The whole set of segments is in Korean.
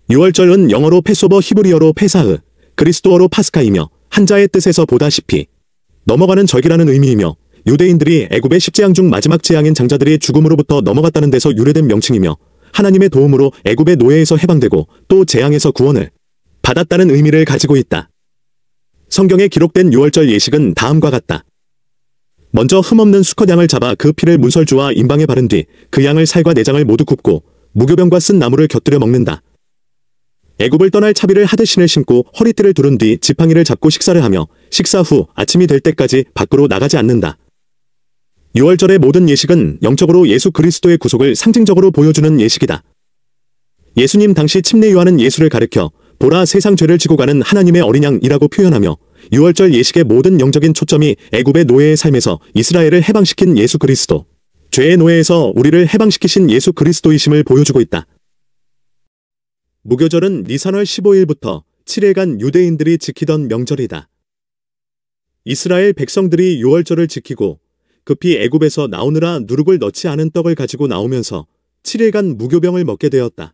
유월절은 영어로 패소버, 히브리어로 페사흐, 그리스도어로 파스카이며 한자의 뜻에서 보다시피 넘어가는 절기라는 의미이며 유대인들이 애굽의 10재앙 중 마지막 재앙인 장자들이 죽음으로부터 넘어갔다는 데서 유래된 명칭이며 하나님의 도움으로 애굽의 노예에서 해방되고 또 재앙에서 구원을 받았다는 의미를 가지고 있다. 성경에 기록된 유월절 예식은 다음과 같다. 먼저 흠없는 수컷 양을 잡아 그 피를 문설주와 임방에 바른 뒤 그 양을 살과 내장을 모두 굽고 무교병과 쓴 나무를 곁들여 먹는다. 애굽을 떠날 차비를 하듯 신을 신고 허리띠를 두른 뒤 지팡이를 잡고 식사를 하며 식사 후 아침이 될 때까지 밖으로 나가지 않는다. 유월절의 모든 예식은 영적으로 예수 그리스도의 구속을 상징적으로 보여주는 예식이다. 예수님 당시 침례 요한은 예수를 가리켜 보라 세상 죄를 지고 가는 하나님의 어린 양이라고 표현하며 유월절 예식의 모든 영적인 초점이 애굽의 노예의 삶에서 이스라엘을 해방시킨 예수 그리스도, 죄의 노예에서 우리를 해방시키신 예수 그리스도이심을 보여주고 있다. 무교절은 니산월 15일부터 7일간 유대인들이 지키던 명절이다. 이스라엘 백성들이 유월절을 지키고 급히 애굽에서 나오느라 누룩을 넣지 않은 떡을 가지고 나오면서 7일간 무교병을 먹게 되었다.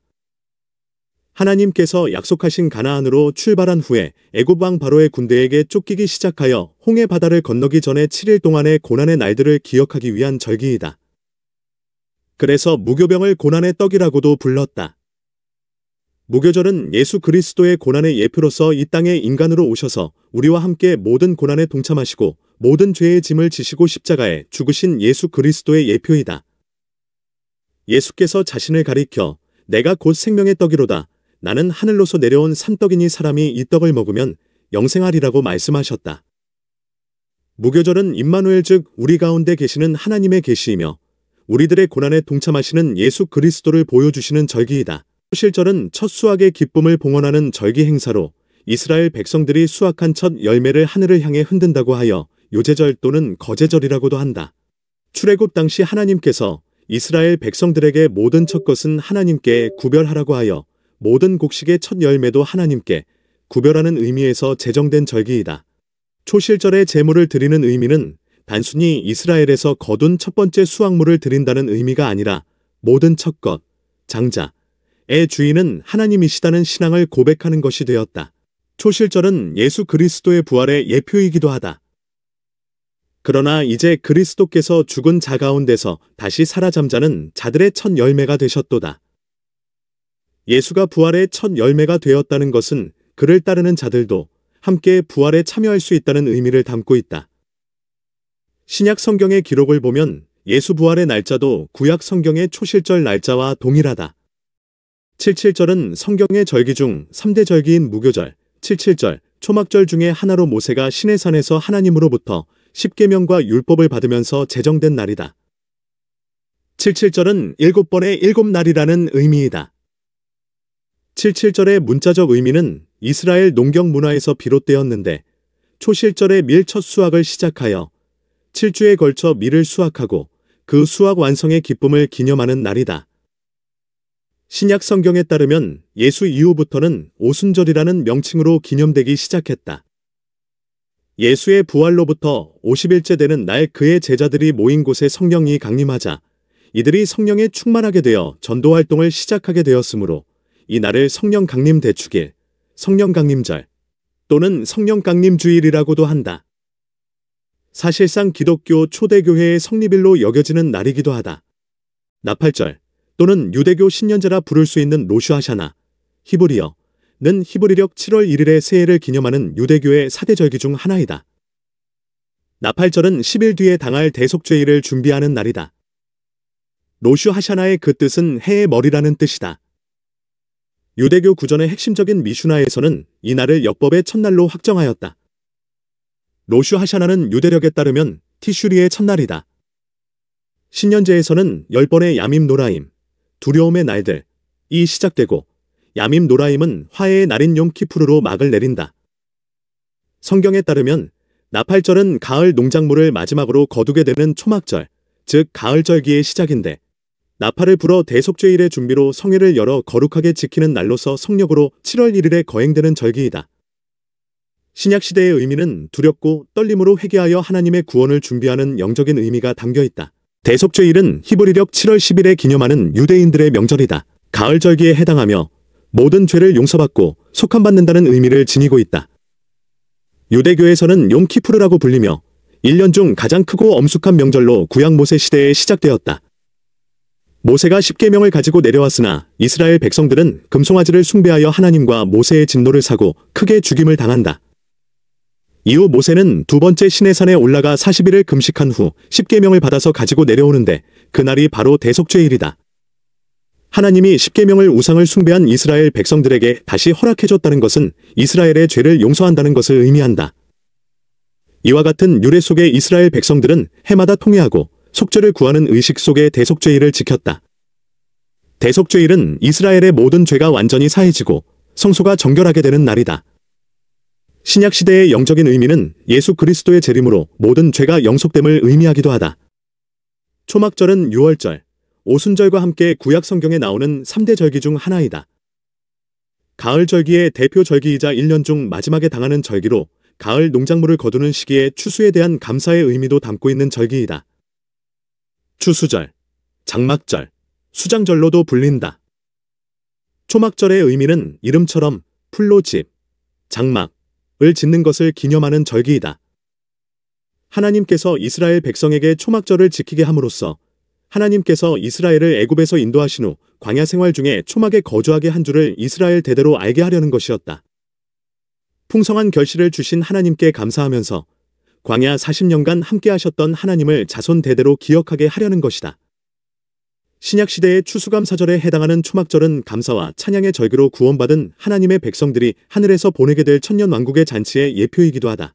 하나님께서 약속하신 가나안으로 출발한 후에 애굽 왕 바로의 군대에게 쫓기기 시작하여 홍해 바다를 건너기 전에 7일 동안의 고난의 날들을 기억하기 위한 절기이다. 그래서 무교병을 고난의 떡이라고도 불렀다. 무교절은 예수 그리스도의 고난의 예표로서 이 땅에 인간으로 오셔서 우리와 함께 모든 고난에 동참하시고 모든 죄의 짐을 지시고 십자가에 죽으신 예수 그리스도의 예표이다. 예수께서 자신을 가리켜 내가 곧 생명의 떡이로다. 나는 하늘로서 내려온 산떡이니 사람이 이 떡을 먹으면 영생하리라고 말씀하셨다. 무교절은 임마누엘 즉 우리 가운데 계시는 하나님의 계시이며 우리들의 고난에 동참하시는 예수 그리스도를 보여주시는 절기이다. 초실절은 첫 수확의 기쁨을 봉헌하는 절기 행사로 이스라엘 백성들이 수확한 첫 열매를 하늘을 향해 흔든다고 하여 요제절 또는 거제절이라고도 한다. 출애굽 당시 하나님께서 이스라엘 백성들에게 모든 첫 것은 하나님께 구별하라고 하여 모든 곡식의 첫 열매도 하나님께 구별하는 의미에서 제정된 절기이다. 초실절에 제물을 드리는 의미는 단순히 이스라엘에서 거둔 첫 번째 수확물을 드린다는 의미가 아니라 모든 첫 것, 장자의 주인은 하나님이시다는 신앙을 고백하는 것이 되었다. 초실절은 예수 그리스도의 부활의 예표이기도 하다. 그러나 이제 그리스도께서 죽은 자 가운데서 다시 살아 잠자는 자들의 첫 열매가 되셨도다. 예수가 부활의 첫 열매가 되었다는 것은 그를 따르는 자들도 함께 부활에 참여할 수 있다는 의미를 담고 있다. 신약 성경의 기록을 보면 예수 부활의 날짜도 구약 성경의 초실절 날짜와 동일하다. 77절은 성경의 절기 중 3대 절기인 무교절, 77절, 초막절 중에 하나로 모세가 시내산에서 하나님으로부터 십계명과 율법을 받으면서 제정된 날이다. 77절은 7번의 7날이라는 의미이다. 77절의 문자적 의미는 이스라엘 농경 문화에서 비롯되었는데 초실절에 밀 첫 수확을 시작하여 7주에 걸쳐 밀을 수확하고 그 수확 완성의 기쁨을 기념하는 날이다. 신약 성경에 따르면 예수 이후부터는 오순절이라는 명칭으로 기념되기 시작했다. 예수의 부활로부터 50일째 되는 날 그의 제자들이 모인 곳에 성령이 강림하자 이들이 성령에 충만하게 되어 전도 활동을 시작하게 되었으므로 이 날을 성령 강림 대축일, 성령 강림절 또는 성령 강림 주일이라고도 한다. 사실상 기독교 초대교회의 성립일로 여겨지는 날이기도 하다. 나팔절 또는 유대교 신년제라 부를 수 있는 로슈 하샤나, 히브리어는 히브리력 7월 1일의 새해를 기념하는 유대교의 4대 절기 중 하나이다. 나팔절은 10일 뒤에 당할 대속죄일을 준비하는 날이다. 로슈 하샤나의 그 뜻은 해의 머리라는 뜻이다. 유대교 구전의 핵심적인 미슈나에서는 이 날을 역법의 첫날로 확정하였다. 로슈 하샤나는 유대력에 따르면 티슈리의 첫날이다. 신년제에서는 10번의 야밈 노라임, 두려움의 날들이 시작되고 야밈 노라임은 화해의 날인 욤 키푸르로 막을 내린다. 성경에 따르면 나팔절은 가을 농작물을 마지막으로 거두게 되는 초막절, 즉 가을절기의 시작인데 나팔을 불어 대속죄일의 준비로 성회를 열어 거룩하게 지키는 날로서 성력으로 7월 1일에 거행되는 절기이다. 신약시대의 의미는 두렵고 떨림으로 회개하여 하나님의 구원을 준비하는 영적인 의미가 담겨 있다. 대속죄일은 히브리력 7월 10일에 기념하는 유대인들의 명절이다. 가을절기에 해당하며 모든 죄를 용서받고 속함받는다는 의미를 지니고 있다. 유대교에서는 욤키푸르라고 불리며 1년 중 가장 크고 엄숙한 명절로 구약 모세 시대에 시작되었다. 모세가 십계명을 가지고 내려왔으나 이스라엘 백성들은 금송아지를 숭배하여 하나님과 모세의 진노를 사고 크게 죽임을 당한다. 이후 모세는 두 번째 시내산에 올라가 40일을 금식한 후 십계명을 받아서 가지고 내려오는데 그날이 바로 대속죄일이다. 하나님이 십계명을 우상을 숭배한 이스라엘 백성들에게 다시 허락해줬다는 것은 이스라엘의 죄를 용서한다는 것을 의미한다. 이와 같은 유래 속의 이스라엘 백성들은 해마다 통회하고 속죄를 구하는 의식 속에 대속죄일을 지켰다. 대속죄일은 이스라엘의 모든 죄가 완전히 사해지고 성소가 정결하게 되는 날이다. 신약시대의 영적인 의미는 예수 그리스도의 재림으로 모든 죄가 영속됨을 의미하기도 하다. 초막절은 유월절, 오순절과 함께 구약 성경에 나오는 3대 절기 중 하나이다. 가을 절기의 대표 절기이자 1년 중 마지막에 당하는 절기로 가을 농작물을 거두는 시기에 추수에 대한 감사의 의미도 담고 있는 절기이다. 추수절, 장막절, 수장절로도 불린다. 초막절의 의미는 이름처럼 풀로 집, 장막을 짓는 것을 기념하는 절기이다. 하나님께서 이스라엘 백성에게 초막절을 지키게 함으로써 하나님께서 이스라엘을 애굽에서 인도하신 후 광야 생활 중에 초막에 거주하게 한 줄을 이스라엘 대대로 알게 하려는 것이었다. 풍성한 결실을 주신 하나님께 감사하면서 광야 40년간 함께 하셨던 하나님을 자손 대대로 기억하게 하려는 것이다. 신약시대의 추수감사절에 해당하는 초막절은 감사와 찬양의 절기로 구원받은 하나님의 백성들이 하늘에서 보내게 될 천년왕국의 잔치의 예표이기도 하다.